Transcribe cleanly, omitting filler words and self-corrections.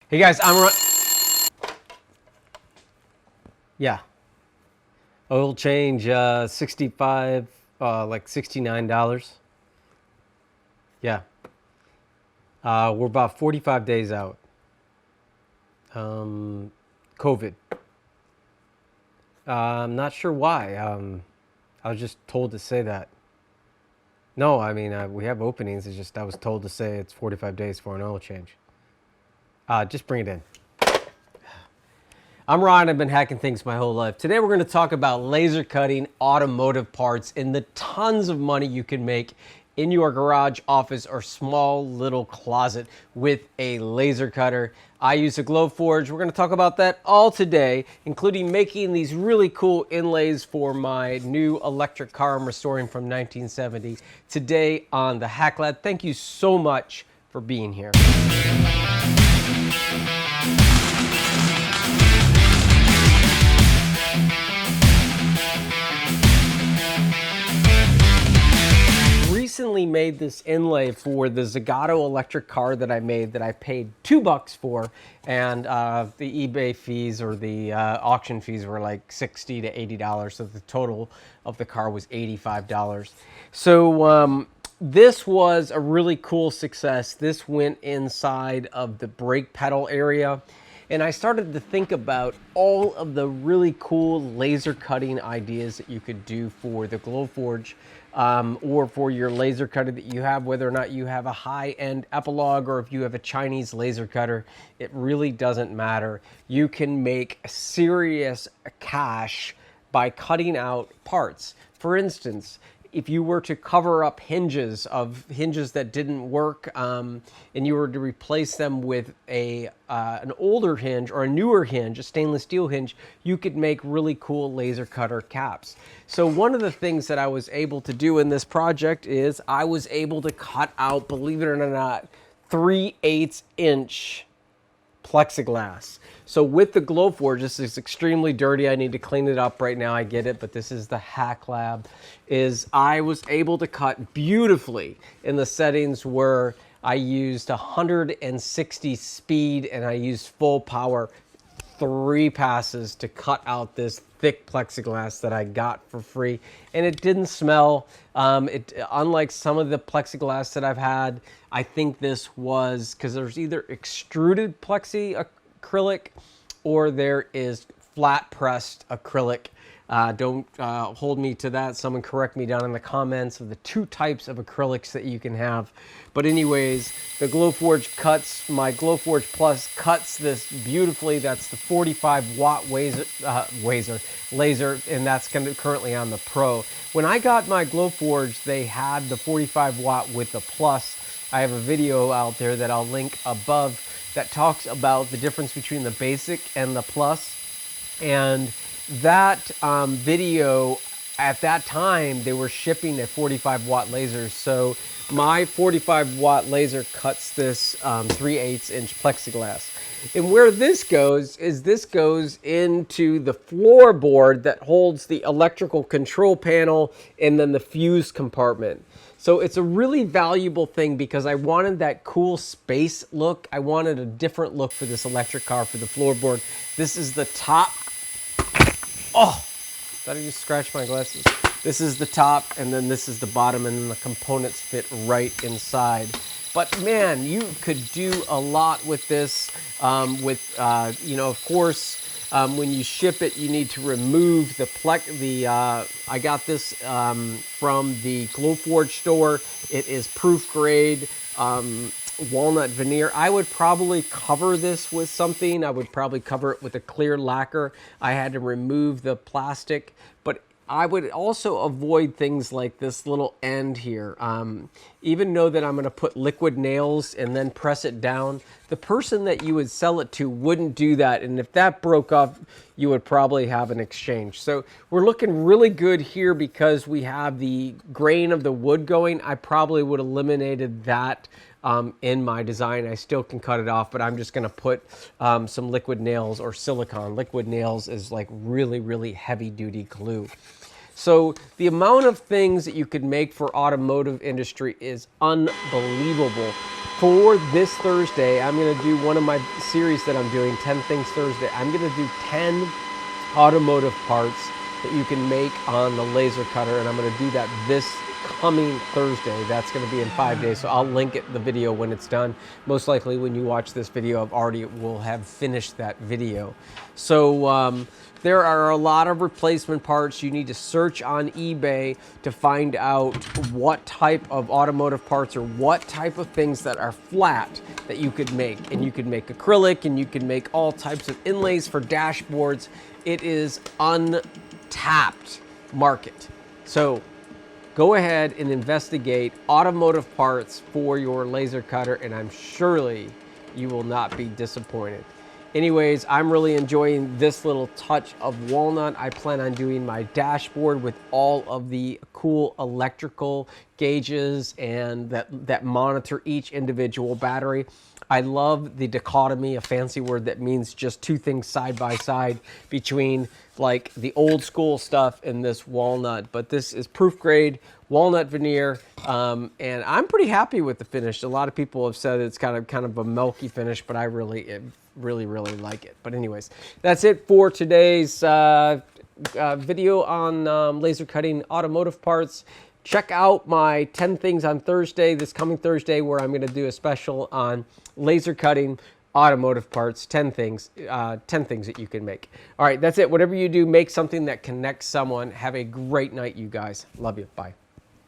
Hey guys, yeah, oil change, 65, like $69. Yeah, we're about 45 days out. COVID. I'm not sure why. I was just told to say that. No, I mean, we have openings. It's just I was told to say it's 45 days for an oil change. Just bring it in. I'm Ron. I've been hacking things my whole life. Today we're going to talk about laser cutting automotive parts and the tons of money you can make in your garage, office, or small little closet with a laser cutter. I use a Glowforge. We're going to talk about that all today, including making these really cool inlays for my new electric car I'm restoring from 1970 today on the hackLAB. Thank you so much for being here. Recently made this inlay for the Zagato electric car that I made that I paid $2 for, and the eBay fees or the auction fees were like $60 to $80, so the total of the car was $85. So this was a really cool success. This went inside of the brake pedal area, and I started to think about all of the really cool laser cutting ideas that you could do for the Glowforge, or for your laser cutter that you have, whether or not you have a high-end Epilogue or if you have a Chinese laser cutter, it really doesn't matter. You can make serious cash by cutting out parts. For instance, if you were to cover up hinges that didn't work, and you were to replace them with an older hinge or a newer hinge, a stainless steel hinge, you could make really cool laser cutter caps. So one of the things that I was able to do in this project is I was able to cut out, believe it or not, 3/8 inch plexiglass. So with the Glowforge, this is extremely dirty. I need to clean it up right now. I get it, but this is the hackLAB. I was able to cut beautifully in the settings where I used 160 speed and I used full power, 3 passes to cut out this thick plexiglass that I got for free, and it didn't smell. Unlike some of the plexiglass that I've had, I think this was, because there's either extruded plexi acrylic or there is flat pressed acrylic. Don't hold me to that. Someone correct me down in the comments of the 2 types of acrylics that you can have. But anyways, the Glowforge cuts, my Glowforge Plus cuts this beautifully. That's the 45 watt laser, and that's currently on the Pro. When I got my Glowforge, they had the 45 watt with the Plus. I have a video out there that I'll link above that talks about the difference between the basic and the Plus. And that video, at that time, they were shipping a 45 watt lasers. So my 45 watt laser cuts this 3/8 inch plexiglass. And where this goes is this goes into the floorboard that holds the electrical control panel and then the fuse compartment. So it's a really valuable thing because I wanted that cool space look. I wanted a different look for this electric car for the floorboard. This is the top. Oh, thought I just scratched my glasses. This is the top, and then this is the bottom, and then the components fit right inside. But man, you could do a lot with this. You know, of course, when you ship it, you need to remove I got this from the Glowforge store. It is proof grade walnut veneer. I would probably cover this with something. I would probably cover it with a clear lacquer. I had to remove the plastic, but I would also avoid things like this little end here. Even know that I'm going to put liquid nails and then press it down. The person that you would sell it to wouldn't do that, and if that broke off, you would probably have an exchange. So we're looking really good here because we have the grain of the wood going. I probably would have eliminated that in my design. I still can cut it off, but I'm just going to put some liquid nails or silicone. Liquid nails is like really, really heavy duty glue. So the amount of things that you could make for automotive industry is unbelievable. for this Thursday, I'm going to do one of my series that I'm doing, 10 Things Thursday. I'm going to do 10 automotive parts that you can make on the laser cutter, and I'm going to do that this coming Thursday. That's going to be in 5 days, so I'll link the video when it's done. Most likely when you watch this video, will have finished that video. So there are a lot of replacement parts. You need to search on eBay to find out what type of automotive parts or what type of things that are flat that you could make. And you could make acrylic, and you can make all types of inlays for dashboards. It is untapped market. So go ahead and investigate automotive parts for your laser cutter, and I'm surely you will not be disappointed. Anyways, I'm really enjoying this little touch of walnut. I plan on doing my dashboard with all of the cool electrical gauges and that monitor each individual battery. I love the dichotomy, a fancy word that means just two things side by side between like the old school stuff and this walnut. But this is proof grade walnut veneer, and I'm pretty happy with the finish. A lot of people have said it's kind of a milky finish, but I really like it. But anyways, that's it for today's video on laser cutting automotive parts. Check out my 10 things on Thursday, this coming Thursday, where I'm going to do a special on laser cutting automotive parts, 10 things that you can make. All right, that's it. Whatever you do, make something that connects someone. Have a great night, you guys. Love you. Bye.